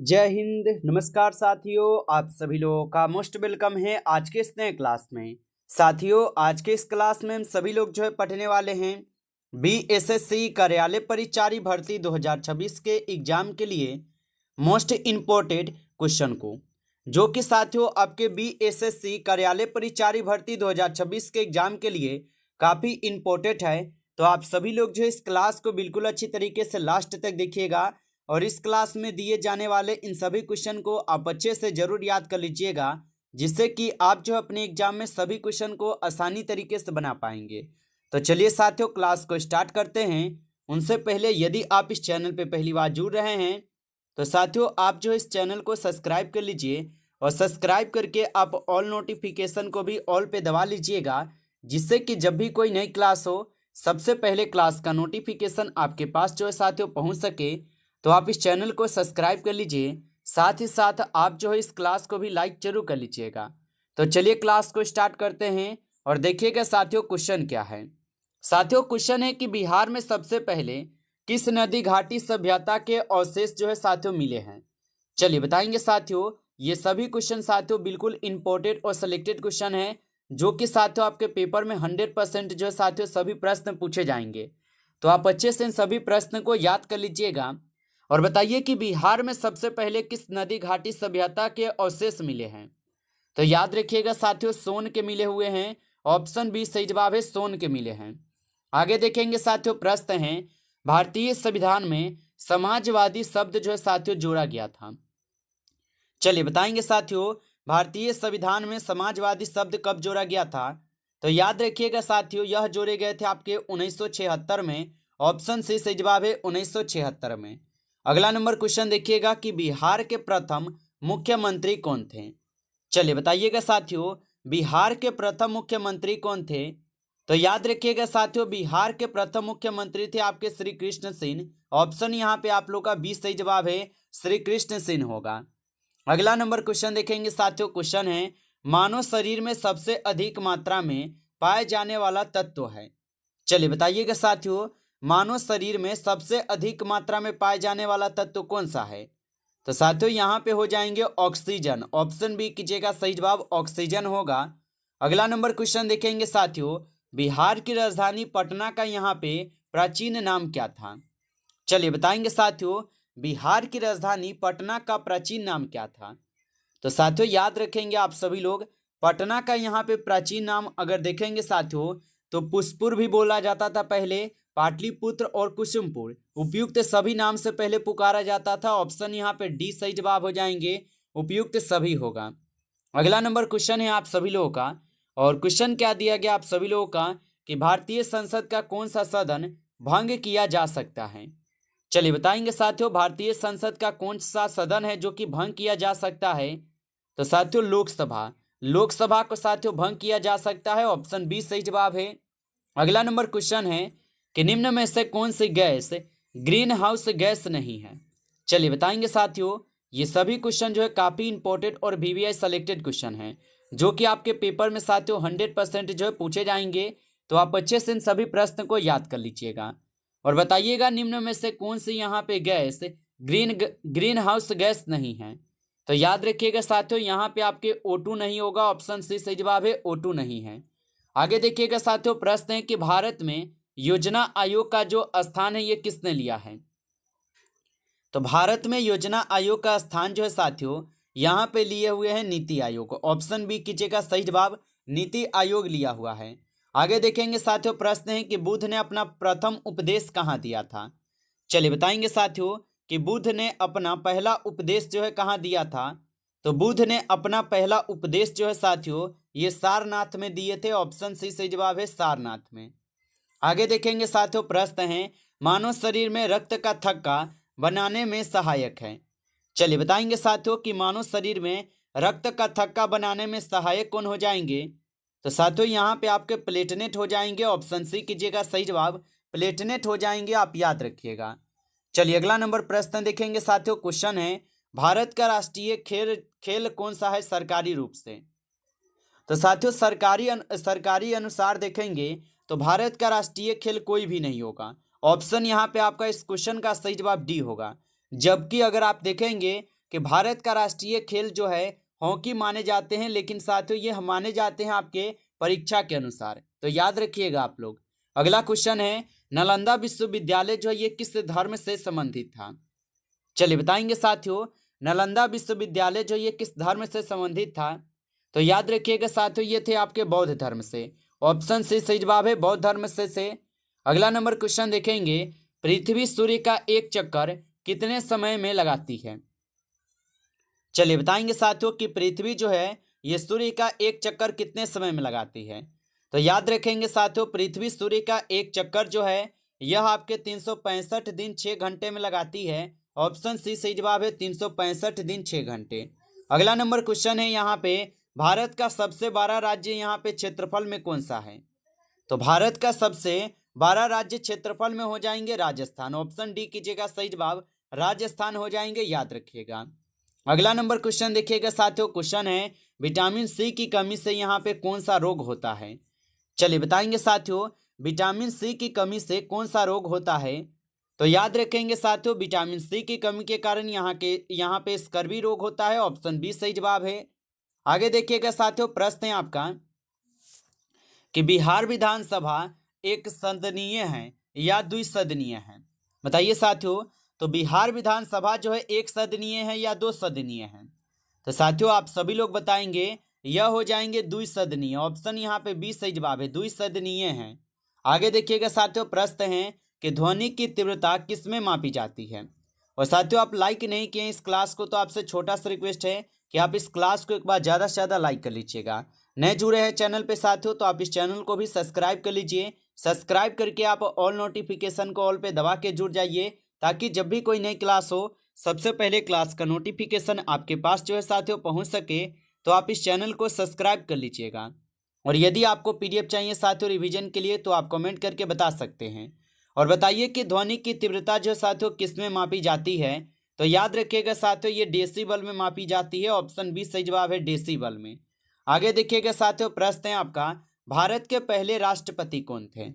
जय हिंद। नमस्कार साथियों, आप सभी लोगों का मोस्ट वेलकम है आज के इस नए क्लास में। साथियों, आज के इस क्लास में हम सभी लोग पढ़ने वाले हैं बीएसएससी कार्यालय परिचारी भर्ती 2026 के एग्जाम के लिए मोस्ट इम्पोर्टेंट क्वेश्चन को, जो कि साथियों आपके बीएसएससी कार्यालय परिचारी भर्ती 2026 के एग्जाम के लिए काफ़ी इम्पोर्टेंट है। तो आप सभी लोग इस क्लास को बिल्कुल अच्छी तरीके से लास्ट तक देखिएगा और इस क्लास में दिए जाने वाले इन सभी क्वेश्चन को आप अच्छे से जरूर याद कर लीजिएगा, जिससे कि आप अपने एग्जाम में सभी क्वेश्चन को आसानी तरीके से बना पाएंगे। तो चलिए साथियों, क्लास को स्टार्ट करते हैं। उनसे पहले यदि आप इस चैनल पे पहली बार जुड़ रहे हैं तो साथियों आप इस चैनल को सब्सक्राइब कर लीजिए और सब्सक्राइब करके आप ऑल नोटिफिकेशन को भी ऑल पे दबा लीजिएगा, जिससे कि जब भी कोई नई क्लास हो सबसे पहले क्लास का नोटिफिकेशन आपके पास साथियों पहुंच सके। तो आप इस चैनल को सब्सक्राइब कर लीजिए, साथ ही साथ आप इस क्लास को भी लाइक जरूर कर लीजिएगा। तो चलिए क्लास को स्टार्ट करते हैं और देखिएगा साथियों क्वेश्चन क्या है। साथियों क्वेश्चन है कि बिहार में सबसे पहले किस नदी घाटी सभ्यता के अवशेष साथियों मिले हैं। चलिए बताएंगे साथियों। ये सभी क्वेश्चन साथियों बिल्कुल इंपॉर्टेंट और सिलेक्टेड क्वेश्चन है, जो कि साथियों आपके पेपर में 100% साथियों सभी प्रश्न पूछे जाएंगे। तो आप अच्छे से इन सभी प्रश्न को याद कर लीजिएगा और बताइए कि बिहार में सबसे पहले किस नदी घाटी सभ्यता के अवशेष मिले हैं। तो याद रखिएगा साथियों, सोन के मिले हुए हैं। ऑप्शन बी सही जवाब है, सोन के मिले हैं। आगे देखेंगे साथियों, प्रश्न है भारतीय संविधान में समाजवादी शब्द साथियों जोड़ा गया था। चलिए बताएंगे साथियों, भारतीय संविधान में समाजवादी शब्द कब जोड़ा गया था। तो याद रखिएगा साथियों, यह जोड़े गए थे आपके 1976 में। ऑप्शन सी सही जवाब है, 1976 में। अगला नंबर क्वेश्चन देखिएगा कि बिहार के प्रथम मुख्यमंत्री कौन थे। चलिए बताइएगा साथियों, बिहार के प्रथम मुख्यमंत्री कौन थे। तो याद रखिएगा साथियों, बिहार के प्रथम मुख्यमंत्री थे आपके श्री कृष्ण सिंह। ऑप्शन यहाँ पे आप लोग का 20 सही जवाब है, श्री कृष्ण सिंह होगा। अगला नंबर क्वेश्चन देखेंगे साथियों। क्वेश्चन है मानव शरीर में सबसे अधिक मात्रा में पाए जाने वाला तत्व है। चलिए बताइएगा साथियों, मानव शरीर में सबसे अधिक मात्रा में पाए जाने वाला तत्व कौन सा है। तो साथियों यहाँ पे हो जाएंगे ऑक्सीजन। ऑप्शन बी कीजिएगा, सही जवाब ऑक्सीजन होगा। अगला नंबर क्वेश्चन देखेंगे साथियों, बिहार की राजधानी पटना का यहाँ पे प्राचीन नाम क्या था। चलिए बताएंगे साथियों, बिहार की राजधानी पटना का प्राचीन नाम क्या था। तो साथियों याद रखेंगे आप सभी लोग, पटना का यहाँ पे प्राचीन नाम अगर देखेंगे साथियों तो पुष्पुर भी बोला जाता था पहले, पाटलिपुत्र और कुसुमपुर उपयुक्त सभी नाम से पहले पुकारा जाता था। ऑप्शन यहाँ पे डी सही जवाब हो जाएंगे, उपयुक्त सभी होगा। अगला नंबर क्वेश्चन है आप सभी लोगों का, और क्वेश्चन क्या दिया गया आप सभी लोगों का कि भारतीय संसद का कौन सा सदन भंग किया जा सकता है। चलिए बताएंगे साथियों, भारतीय संसद का कौन सा सदन है जो कि भंग किया जा सकता है। तो साथियों लोकसभा, लोकसभा को साथियों भंग किया जा सकता है। ऑप्शन बी सही जवाब है। अगला नंबर क्वेश्चन है कि निम्न में से कौन सी गैस ग्रीन हाउस गैस नहीं है। चलिए बताएंगे साथियों, ये सभी क्वेश्चन काफी इंपॉर्टेंट और वीवीआई सेलेक्टेड क्वेश्चन है, जो कि आपके पेपर में साथियों 100% पूछे जाएंगे। तो आप अच्छे से इन सभी प्रश्न को याद कर लीजिएगा और बताइएगा निम्न में से कौन सी यहाँ पे गैस ग्रीन हाउस गैस नहीं है। तो याद रखिएगा साथियों, यहाँ पे आपके O2 नहीं होगा। ऑप्शन सी सही जवाब है, O2 नहीं है। आगे देखिएगा साथियों, प्रश्न है कि भारत में योजना आयोग का जो स्थान है ये किसने लिया है। तो भारत में योजना आयोग का स्थान साथियों यहाँ पे लिए हुए हैं नीति आयोग। ऑप्शन बी कीजिएगा, सही जवाब नीति आयोग लिया हुआ है। आगे देखेंगे साथियों, प्रश्न है कि बुद्ध ने अपना प्रथम उपदेश कहाँ दिया था। चलिए बताएंगे साथियों कि बुद्ध ने अपना पहला उपदेश कहाँ दिया था। तो बुद्ध ने अपना पहला उपदेश साथियों ये सारनाथ में दिए थे। ऑप्शन सी सही जवाब है, सारनाथ में। आगे देखेंगे साथियों, प्रश्न है मानव शरीर में रक्त का थक्का बनाने में सहायक है। चलिए बताएंगे साथियों कि मानव शरीर में रक्त का थक्का बनाने में सहायक कौन हो जाएंगे। तो साथियों यहाँ पे आपके प्लेटलेट हो जाएंगे। ऑप्शन सी कीजिएगा, सही जवाब प्लेटलेट हो जाएंगे, आप याद रखिएगा। चलिए अगला नंबर प्रश्न देखेंगे साथियों। क्वेश्चन है भारत का राष्ट्रीय खेल कौन सा है सरकारी रूप से। तो साथियों सरकारी अनुसार देखेंगे तो भारत का राष्ट्रीय खेल कोई भी नहीं होगा। ऑप्शन यहाँ पे आपका इस क्वेश्चन का सही जवाब डी होगा। जबकि अगर आप देखेंगे कि भारत का राष्ट्रीय खेल जो है हॉकी माने जाते हैं, लेकिन साथियों ये माने जाते हैं आपके परीक्षा के अनुसार, तो याद रखिएगा आप लोग। अगला क्वेश्चन है, नालंदा विश्वविद्यालय जो है ये किस धर्म से संबंधित था? चलिए बताएंगे साथियों, नालंदा विश्वविद्यालय जो ये किस धर्म से संबंधित था? तो याद रखिएगा साथियों, ये थे आपके बौद्ध धर्म से। ऑप्शन सी सही जवाब है, बौद्ध धर्म से। अगला नंबर क्वेश्चन देखेंगे, पृथ्वी सूर्य का एक चक्कर कितने समय में लगाती है? चलिए बताएंगे साथियों कि पृथ्वी जो है ये सूर्य का एक चक्कर कितने समय में लगाती है? तो याद रखेंगे साथियों, पृथ्वी सूर्य का एक चक्कर जो है यह आपके 365 दिन 6 घंटे में लगाती है। ऑप्शन सी सही जवाब है, 365 दिन 6 घंटे। अगला नंबर क्वेश्चन है यहाँ पे, भारत का सबसे बड़ा राज्य यहाँ पे क्षेत्रफल में कौन सा है? तो भारत का सबसे बड़ा राज्य क्षेत्रफल में हो जाएंगे राजस्थान। ऑप्शन डी कीजिएगा सही जवाब, राजस्थान हो जाएंगे, याद रखिएगा। अगला नंबर क्वेश्चन देखिएगा साथियों, क्वेश्चन है विटामिन सी की कमी से यहाँ पे कौन सा रोग होता है? चलिए बताएंगे साथियों, विटामिन सी की कमी से कौन सा रोग होता है? तो याद रखेंगे साथियों, विटामिन सी की कमी के कारण यहाँ पे स्कर्वी रोग होता है। ऑप्शन बी सही जवाब है। आगे देखिएगा साथियों, प्रश्न है आपका कि बिहार विधानसभा एक सदनीय है या द्विसदनीय है? बताइए साथियों, तो बिहार विधानसभा जो है एक सदनीय है या दो सदनीय है? तो साथियों आप सभी लोग बताएंगे यह हो जाएंगे द्विसदनीय। ऑप्शन यहाँ पे बी सही जवाब है, द्विसदनीय है। आगे देखिएगा साथियों, प्रश्न है कि ध्वनि की तीव्रता किस में मापी जाती है? और साथियों आप लाइक नहीं किए इस क्लास को, तो आपसे छोटा सा रिक्वेस्ट है कि आप इस क्लास को एक बार ज़्यादा से ज़्यादा लाइक कर लीजिएगा। नए जुड़े हैं चैनल पे साथियों, तो आप इस चैनल को भी सब्सक्राइब कर लीजिए। सब्सक्राइब करके आप ऑल नोटिफिकेशन को ऑल पे दबा के जुड़ जाइए, ताकि जब भी कोई नई क्लास हो सबसे पहले क्लास का नोटिफिकेशन आपके पास जो है साथियों पहुंच सके। तो आप इस चैनल को सब्सक्राइब कर लीजिएगा। और यदि आपको पीडीएफ चाहिए साथियों रिवीजन के लिए, तो आप कमेंट करके बता सकते हैं। और बताइए कि ध्वनि की तीव्रता जो साथियों किस में मापी जाती है? तो याद रखिएगा साथियों, ये डेसिबल में मापी जाती है। ऑप्शन बी सही जवाब है, डेसिबल में। आगे देखिएगा साथियों, प्रश्न है आपका, भारत के पहले राष्ट्रपति कौन थे?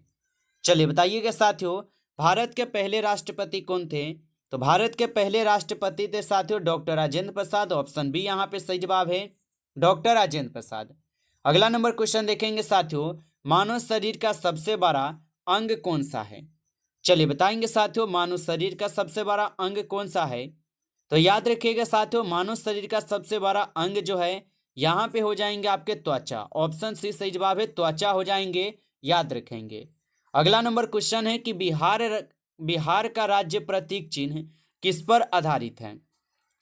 चलिए बताइएगा साथियों, भारत के पहले राष्ट्रपति कौन थे? तो भारत के पहले राष्ट्रपति थे साथियों doctor Rajendra Prasad. Option B यहाँ पे सही जवाब है, डॉक्टर राजेंद्र प्रसाद। अगला नंबर क्वेश्चन देखेंगे साथियों, मानव शरीर का सबसे बड़ा अंग कौन सा है? चलिए बताएंगे साथियों, मानव शरीर का सबसे बड़ा अंग कौन सा है? तो याद रखिएगा साथियों, मानव शरीर का सबसे बड़ा अंग जो है यहाँ पे हो जाएंगे आपके त्वचा। ऑप्शन सी सही जवाब है, त्वचा हो जाएंगे, याद रखेंगे। अगला नंबर क्वेश्चन है कि बिहार का राज्य प्रतीक चिन्ह किस पर आधारित है?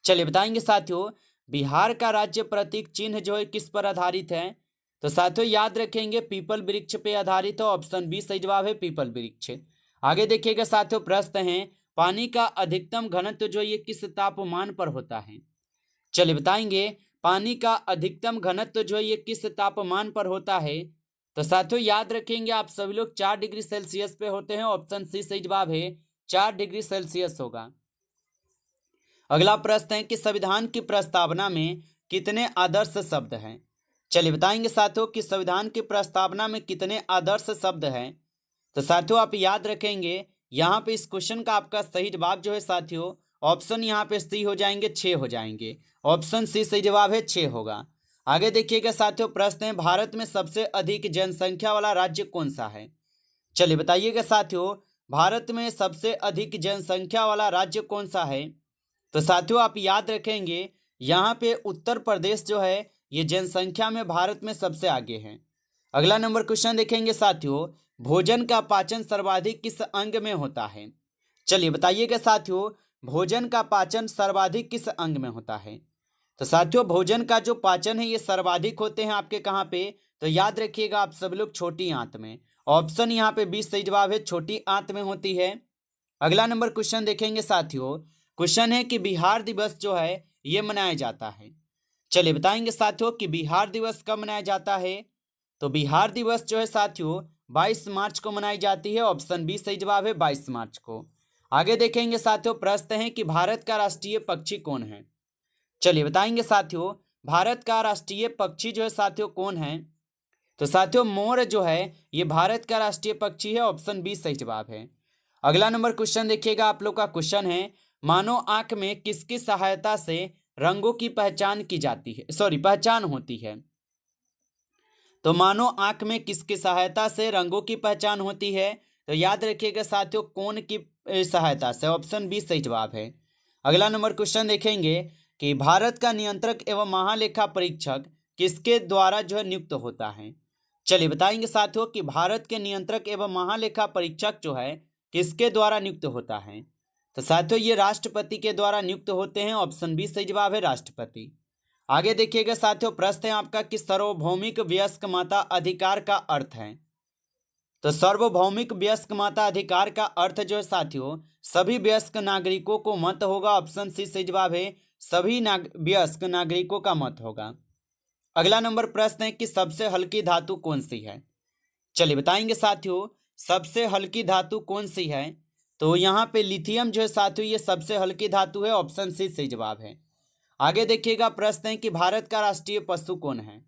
चलिए बताएंगे साथियों, बिहार का राज्य प्रतीक चिन्ह जो है किस पर आधारित है? तो साथियों याद रखेंगे, पीपल वृक्ष पे आधारित है। ऑप्शन बी सही जवाब है, पीपल वृक्ष। आगे देखिएगा साथियों, प्रश्न है पानी का अधिकतम घनत्व जो ये किस तापमान पर होता है? चलिए बताएंगे, पानी का अधिकतम घनत्व जो है ये किस तापमान पर होता है? तो साथियों याद रखेंगे आप सभी लोग 4 डिग्री सेल्सियस पे होते हैं। ऑप्शन सी सही जवाब है, 4 डिग्री सेल्सियस होगा। अगला प्रश्न है कि संविधान की प्रस्तावना में कितने आदर्श शब्द हैं? चलिए बताएंगे साथियों कि संविधान की प्रस्तावना में कितने आदर्श शब्द हैं। तो साथियों आप याद रखेंगे, यहाँ पे इस क्वेश्चन का आपका सही जवाब जो है साथियों, ऑप्शन यहाँ पे सी हो जाएंगे, 6 हो जाएंगे। ऑप्शन सी सही जवाब है, 6 होगा। आगे देखिएगा साथियों, प्रश्न है भारत में सबसे अधिक जनसंख्या वाला राज्य कौन सा है? चलिए बताइएगा साथियों, भारत में सबसे अधिक जनसंख्या वाला राज्य कौन सा है? तो साथियों आप याद रखेंगे, यहाँ पे उत्तर प्रदेश जो है ये जनसंख्या में भारत में सबसे आगे है। अगला नंबर क्वेश्चन देखेंगे साथियों, भोजन का पाचन सर्वाधिक किस अंग में होता है? चलिए बताइएगा साथियों, भोजन का पाचन सर्वाधिक किस अंग में होता है? तो साथियों भोजन का जो पाचन है ये सर्वाधिक होते हैं आपके कहाँ पे? तो याद रखिएगा आप सब लोग, छोटी आंत में। ऑप्शन यहाँ पे 20 सही जवाब है, छोटी आंत में होती है। अगला नंबर क्वेश्चन देखेंगे साथियों, क्वेश्चन है कि बिहार दिवस जो है ये मनाया जाता है। चलिए बताएंगे साथियों कि बिहार दिवस कब मनाया जाता है? तो बिहार दिवस जो है साथियों 22 मार्च को मनाई जाती है। ऑप्शन बी सही जवाब है, 22 मार्च को। आगे देखेंगे साथियों, प्रश्न है कि भारत का राष्ट्रीय पक्षी कौन है? चलिए बताएंगे साथियों, भारत का राष्ट्रीय पक्षी जो है साथियों कौन है? तो साथियों मोर जो है ये भारत का राष्ट्रीय पक्षी है। ऑप्शन बी सही जवाब है। अगला नंबर क्वेश्चन देखिएगा आप लोग का, क्वेश्चन है मानव आंख में किसकी सहायता से रंगों की पहचान की जाती है, पहचान होती है। तो मानो आंख में किसकी सहायता से रंगों की पहचान होती है? तो याद रखिएगा साथियों, कोन की सहायता से। ऑप्शन बी सही जवाब है। अगला नंबर क्वेश्चन देखेंगे कि भारत का नियंत्रक एवं महालेखा परीक्षक किसके द्वारा जो है नियुक्त होता है? चलिए बताएंगे साथियों कि भारत के नियंत्रक एवं महालेखा परीक्षक जो है किसके द्वारा नियुक्त होता है? तो साथियों ये राष्ट्रपति के द्वारा नियुक्त होते हैं। ऑप्शन बी सही जवाब है, राष्ट्रपति। आगे देखिएगा साथियों, प्रश्न है आपका कि सार्वभौमिक वयस्क माता अधिकार का अर्थ है? तो सार्वभौमिक वयस्क माता अधिकार का अर्थ जो है साथियों, सभी वयस्क नागरिकों को मत होगा। ऑप्शन सी सही जवाब है, सभी वयस्क नागरिकों का मत होगा। अगला नंबर प्रश्न है कि सबसे हल्की धातु कौन सी है? चलिए बताएंगे साथियों, सबसे हल्की धातु कौन सी है? तो यहाँ पे लिथियम जो है साथियों, ये सबसे हल्की धातु है। ऑप्शन सी सही जवाब है। आगे देखिएगा, प्रश्न है कि भारत का राष्ट्रीय पशु कौन है?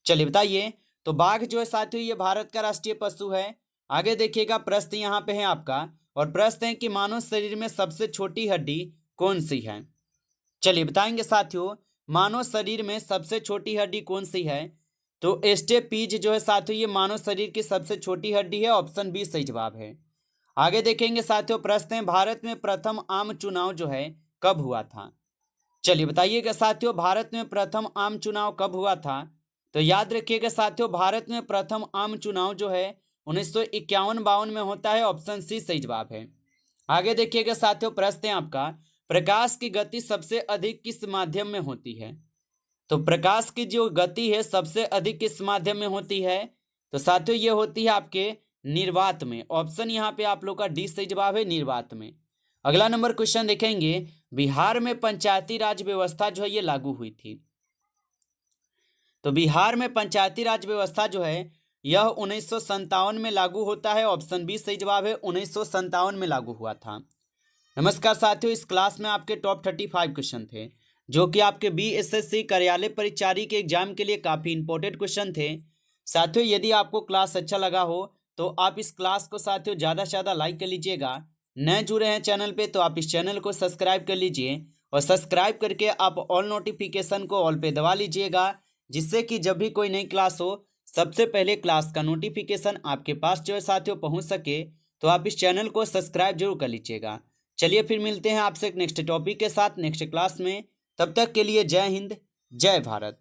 चलिए बताइए। तो बाघ जो है साथियों, ये भारत का राष्ट्रीय पशु है। आगे देखिएगा, प्रश्न यहाँ पे है आपका, और प्रश्न है कि मानव शरीर में सबसे छोटी हड्डी कौन सी है? चलिए बताएंगे साथियों, मानव शरीर में सबसे छोटी हड्डी कौन सी है? तो स्टेपीज जो है साथियों, ये मानव शरीर की सबसे छोटी हड्डी है। ऑप्शन बी सही जवाब है। आगे देखेंगे साथियों, प्रश्न है भारत में प्रथम आम चुनाव जो है कब हुआ था? चलिए बताइएगा साथियों, भारत में प्रथम आम चुनाव कब हुआ था? तो याद रखिएगा साथियों, भारत में प्रथम आम चुनाव जो है 1951-52 में होता है। ऑप्शन सी सही जवाब है। आगे देखिएगा साथियों, प्रश्न है आपका, प्रकाश की गति सबसे अधिक किस माध्यम में होती है? तो प्रकाश की जो गति है सबसे अधिक किस माध्यम में होती है? तो साथियों ये होती है आपके निर्वात में। ऑप्शन यहाँ पे आप लोग का डी सही जवाब है, निर्वात में। अगला नंबर क्वेश्चन देखेंगे, बिहार में पंचायती राज व्यवस्था जो है ये लागू हुई थी? तो बिहार में पंचायती राज व्यवस्था जो है यह 1957 में लागू होता है। ऑप्शन बी सही जवाब है, 1957 में लागू हुआ था। नमस्कार साथियों, इस क्लास में आपके टॉप 35 क्वेश्चन थे जो कि आपके बीएसएससी कार्यालय परिचारी के एग्जाम के लिए काफ़ी इंपॉर्टेंट क्वेश्चन थे। साथियों यदि आपको क्लास अच्छा लगा हो तो आप इस क्लास को साथियों ज़्यादा से ज़्यादा लाइक कर लीजिएगा। नए जुड़े हैं चैनल पे तो आप इस चैनल को सब्सक्राइब कर लीजिए, और सब्सक्राइब करके आप ऑल नोटिफिकेशन को ऑल पे दबा लीजिएगा, जिससे कि जब भी कोई नई क्लास हो सबसे पहले क्लास का नोटिफिकेशन आपके पास जो है साथियों पहुँच सके। तो आप इस चैनल को सब्सक्राइब जरूर कर लीजिएगा। चलिए फिर मिलते हैं आपसे एक नेक्स्ट टॉपिक के साथ नेक्स्ट क्लास में। तब तक के लिए जय हिंद, जय भारत।